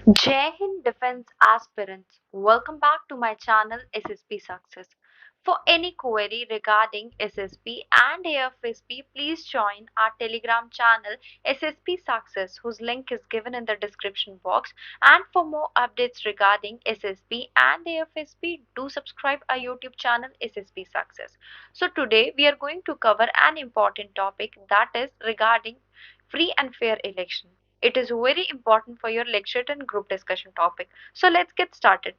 Jai Hind Defense Aspirants, welcome back to my channel SSP Success. For any query regarding SSP and AFSP, please join our Telegram channel SSP Success, whose link is given in the description box. And for more updates regarding SSP and AFSP, do subscribe our YouTube channel SSP Success. So today we are going to cover an important topic, that is regarding free and fair election. It is very important for your lecture and group discussion topic. So let's get started.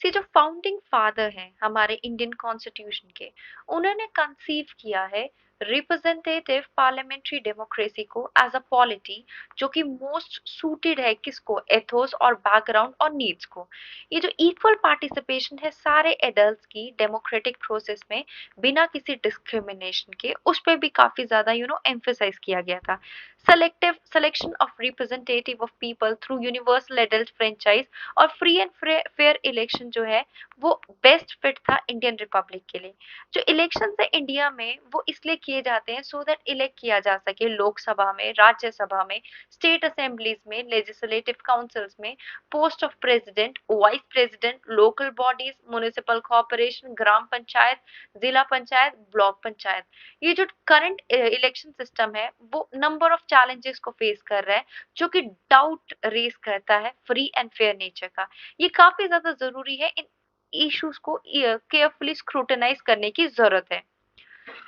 सी जो founding father हैं हमारे Indian constitution के, उन्होंने conceive किया है representative parliamentary democracy को as a polity जो कि मोस्ट सूटेड है किसको, एथोस और बैकग्राउंड और नीड्स को। ये जो इक्वल पार्टिसिपेशन है सारे एडल्ट्स की डेमोक्रेटिक प्रोसेस में बिना किसी डिस्क्रिमिनेशन के, उस पर भी काफी ज्यादा एम्फेसाइज किया गया था। Selective selection of representative of people through universal adult franchise और फ्री एंड फेयर इलेक्शन जो है वो बेस्ट फिट था इंडियन रिपब्लिक के लिए। जो इलेक्शन है इंडिया में वो इसलिए किए जाते हैं सो दैट इलेक्ट किया जा सके लोकसभा में, राज्यसभा में, स्टेट असेंबलीज में, लेजिस्लेटिव काउंसिल्स में, post of president, vice president, local bodies, municipal corporation, gram panchayat, zila panchayat, block panchayat. ये जो करंट इलेक्शन सिस्टम है वो नंबर ऑफ चैलेंजेस को फेस कर रहा है, जो कि डाउट रेज करता है फ्री एंड फेयर नेचर का। ये काफी ज्यादा जरूरी है, इन इश्यूज को केयरफुली स्क्रूटनाइज करने की जरूरत है।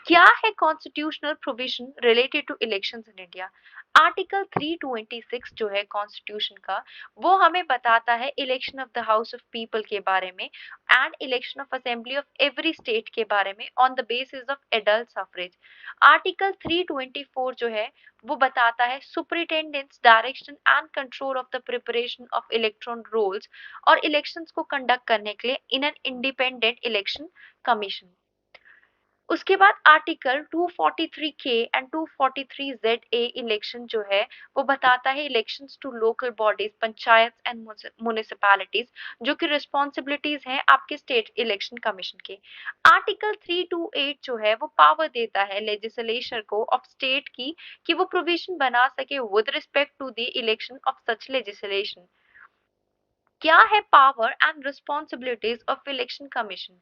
क्या है constitutional provision related to elections in India? Article 326 जो है कॉन्स्टिट्यूशन का, वो हमें बताता है election of the house of people के बारे में and election of assembly of every state के बारे में on the basis of adult suffrage. Article 324 जो है वो बताता है superintendence direction and control of the preparation of electron roles और इलेक्शंस को कंडक्ट करने के लिए in an independent election commission. उसके बाद आर्टिकल 243 के एंड 243 जेड ए इलेक्शन जो है वो बताता है elections to local bodies, panchayat and municipalities, जो कि रिस्पॉन्सिबिलिटीज हैं आपके स्टेट इलेक्शन कमीशन के। आर्टिकल 328 जो है वो पावर देता है लेजिस्लेचर को ऑफ स्टेट की कि वो प्रोविजन बना सके with respect to the election of such legislation. क्या है power and responsibilities of election commission?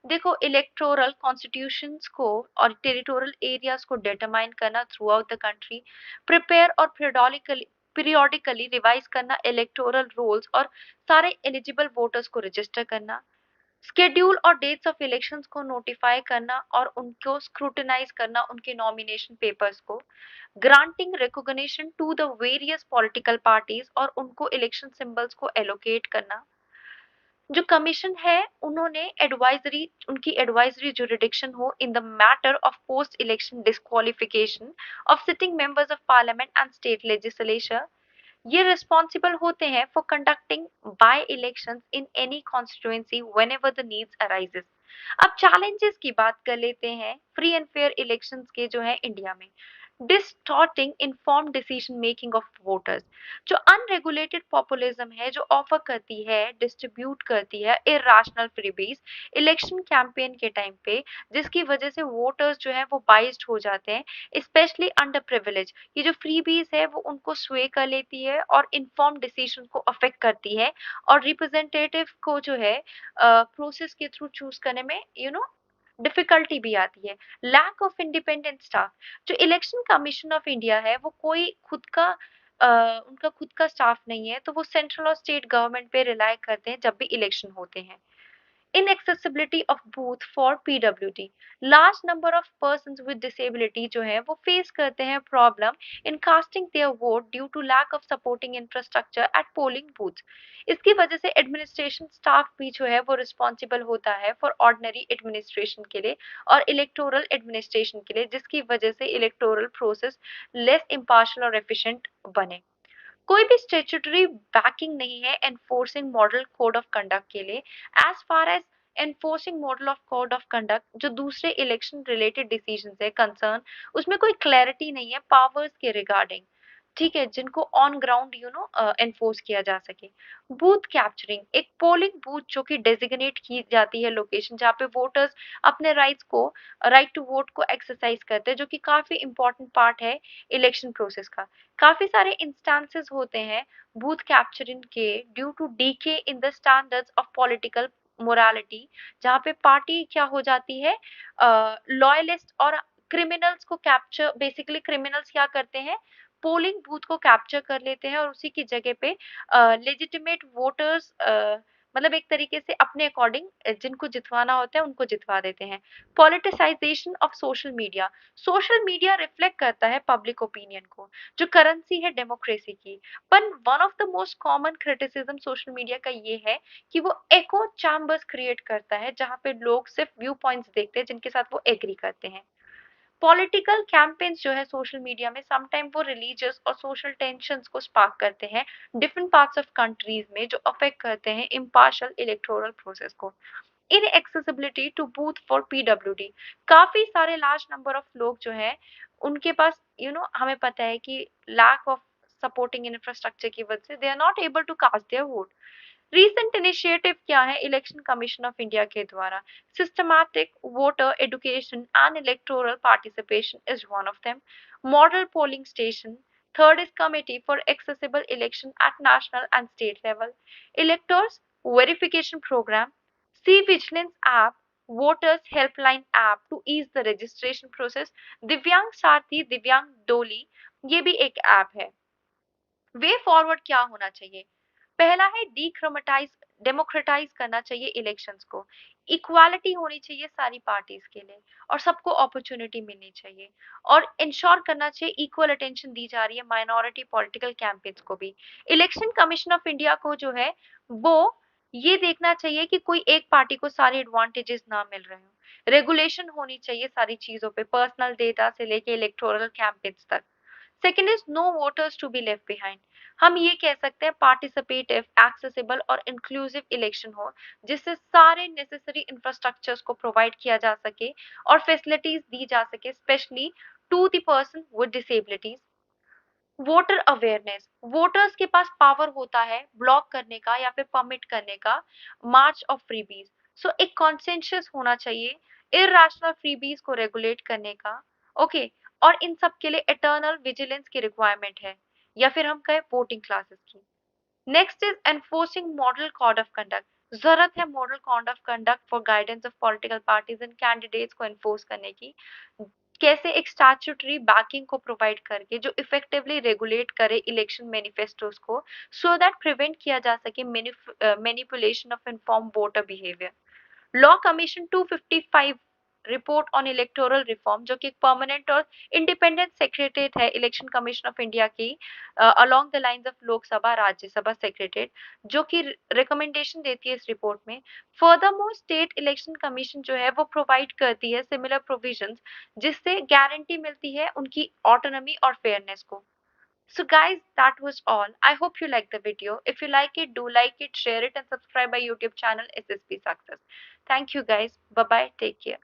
देखो, इलेक्टोरल कॉन्स्टिट्यूशंस को और टेरिटोरियल एरियाज को डिटरमाइन करना throughout the country, prepare और पीरियोडिकली रिवाइज करना इलेक्टोरल रोल्स और सारे एलिजिबल वोटर्स को रजिस्टर करना, स्केड्यूल और डेट्स ऑफ इलेक्शंस को नोटिफाई करना और उनको स्क्रूटिनाइज करना, उनके नॉमिनेशन पेपर्स को, granting recognition to the various political parties और उनको इलेक्शन सिंबल्स को एलोकेट करना। जो कमीशन है उन्होंने एडवाइजरी, उनकी एडवाइजरी जुरिडिक्शन हो in the matter of post election disqualification of sitting members of parliament and state legislature. ये रिस्पॉन्सिबल होते हैं for conducting by elections in any constituency whenever the needs arises. अब challenges की बात कर लेते हैं फ्री एंड फेयर इलेक्शंस के जो है इंडिया में। Distorting informed decision making of voters, जो अनरेगुलेटेड पॉपुलिज्म है जो ऑफर करती है, डिस्ट्रीब्यूट करती है इरेशनल फ्रीबीज इलेक्शन कैंपेन के टाइम पे, जिसकी वजह से वोटर्स जो है वो बाइस्ड हो जाते हैं, स्पेशली अंडर प्रिविलेज। ये जो फ्रीबीज है वो उनको स्वे कर लेती है और इन्फॉर्म डिसीजन को अफेक्ट करती है और रिप्रेजेंटेटिव को जो है प्रोसेस के थ्रू चूज करने में डिफिकल्टी भी आती है। लैक ऑफ इंडिपेंडेंट स्टाफ, जो इलेक्शन कमीशन ऑफ इंडिया है वो कोई खुद का उनका खुद का स्टाफ नहीं है, तो वो सेंट्रल और स्टेट गवर्नमेंट पे रिलाई करते हैं जब भी इलेक्शन होते हैं। inaccessibility of booth for PWD, large number of persons with disability जो है वो फेस करते हैं problem in casting their vote due to lack of supporting infrastructure at polling booth. इसकी वजह से एडमिनिस्ट्रेशन स्टाफ भी जो है वो रिस्पॉन्सिबल होता है फॉर ऑर्डिनरी एडमिनिस्ट्रेशन के लिए और इलेक्टोरल एडमिनिस्ट्रेशन के लिए, जिसकी वजह से इलेक्टोरल प्रोसेस लेस इम्पार्शल और एफिशिएंट बने। कोई भी स्टेचुटरी बैकिंग नहीं है enforcing model code of conduct के लिए। As far as enforcing model of code of conduct जो दूसरे इलेक्शन रिलेटेड डिसीजन है कंसर्न, उसमें कोई क्लैरिटी नहीं है पावर्स के रिगार्डिंग। ठीक है, जिनको ऑन ग्राउंड एनफोर्स किया जा सके। बूथ कैप्चरिंग, एक पोलिंग बूथ जो कि डेजिग्नेट की जाती है लोकेशन जहाँ पे वोटर्स अपने राइट टू वोट को एक्सरसाइज करते हैं, जो कि काफी इंपॉर्टेंट पार्ट है इलेक्शन प्रोसेस का। काफी सारे इंस्टेंसेस होते हैं बूथ कैप्चरिंग के due to decay in the standards of political morality, जहाँ पे पार्टी क्या हो जाती है, लॉयलिस्ट और क्रिमिनल्स को कैप्चर, बेसिकली क्रिमिनल्स क्या करते हैं, पोलिंग बूथ को कैप्चर कर लेते हैं और उसी की जगह पे लेजिटिमेट वोटर्स, मतलब एक तरीके से अपने अकॉर्डिंग जिनको जितवाना होता है उनको जितवा देते हैं। Politicisation of social media reflect करता है पब्लिक ओपिनियन को, जो करेंसी है डेमोक्रेसी की। पर one of the most common criticism social media का ये है कि वो एको चैम्बर्स क्रिएट करता है, जहाँ पे लोग सिर्फ व्यू पॉइंट्स देखते हैं जिनके साथ वो एग्री करते हैं। पॉलिटिकल कैंपेन्स जो है सोशल मीडिया में समटाइम वो रिलीजियस और सोशल टेंशंस को स्पार्क करते हैं डिफरेंट पार्ट्स ऑफ कंट्रीज में, जो अफेक्ट करते हैं इम्पार्शियल इलेक्टोरल प्रोसेस को। Inaccessibility to booth for PWD, काफी सारे लार्ज नंबर ऑफ लोग जो है उनके पास हमें पता है कि लैक ऑफ सपोर्टिंग इंफ्रास्ट्रक्चर की वजह से they are not able to cast their vote. Recent initiative क्या है इलेक्शन कमीशन ऑफ इंडिया के द्वारा, systematic voter education and electoral participation is one of them. Model polling station, third is committee for accessible election at national and state level, electors verification programme, C vigilance app, voters helpline app to ease the registration process, Divyang Sarathi, दिव्यांग डोली, ये भी एक app है। Way forward क्या होना चाहिए? पहला है डीक्रोमेटाइज, डेमोक्रेटाइज करना चाहिए इलेक्शंस को। इक्वालिटी होनी चाहिए सारी पार्टीज के लिए और सबको अपॉर्चुनिटी मिलनी चाहिए, और इंश्योर करना चाहिए इक्वल अटेंशन दी जा रही है माइनॉरिटी पॉलिटिकल कैंपेन्स को भी। इलेक्शन कमीशन ऑफ इंडिया को जो है वो ये देखना चाहिए कि कोई एक पार्टी को सारे एडवांटेजेस ना मिल रहे हो। रेगुलेशन होनी चाहिए सारी चीजों पे, पर्सनल डेटा से लेके इलेक्टोरल कैंपेन्स तक। Second is no voters to be left behind. हम ये कह सकते हैं पार्टिसिपेटिव, एक्सेसिबल और इंक्लूसिव इलेक्शन हो, जिससे सारे नेसेसरी इंफ्रास्ट्रक्चर्स को प्रोवाइड किया जा सके और फैसिलिटीज दी जा सके, specially to the person with disabilities. Voter awareness, voters के पास पावर होता है ब्लॉक करने का या फिर परमिट करने का मार्च ऑफ फ्रीबीज। सो एक कॉन्सेंसस होना चाहिए इररेशनल फ्रीबीज को रेगुलेट करने का। ओके, और इन सब के लिए एटर्नल विजिलेंस की रिक्वायरमेंट है, या फिर हम कहें वोटिंग क्लासेस की। Next is enforcing model code of conduct, जरूरत है model code of conduct for guidance of political parties and candidates को एनफोर्स करने की। कैसे? एक स्टैट्यूटरी बैकिंग को प्रोवाइड करके जो इफेक्टिवली रेगुलेट करे इलेक्शन मैनिफेस्टोस को, सो दैट प्रिवेंट किया जा सके manipulation of inform voter behaviour. Law commission 255 report on electoral reform, जो कि एक परमानेंट और इंडिपेंडेंट सेक्रेटरीट है इलेक्शन कमीशन ऑफ इंडिया की, along the lines of Lok Sabha Rajya Sabha secretariat, जो कि रिकमेंडेशन देती है इस रिपोर्ट में। फर्दरमोर स्टेट इलेक्शन कमीशन जो है वो प्रोवाइड करती है सिमिलर प्रोविजंस, जिससे गारंटी मिलती है उनकी ऑटोनॉमी और फेयरनेस को। So guys, that was all. I hope you liked the video. If you like it, do like it, share it and subscribe my YouTube channel SSP Success. Thank you guys. Bye bye. Take care.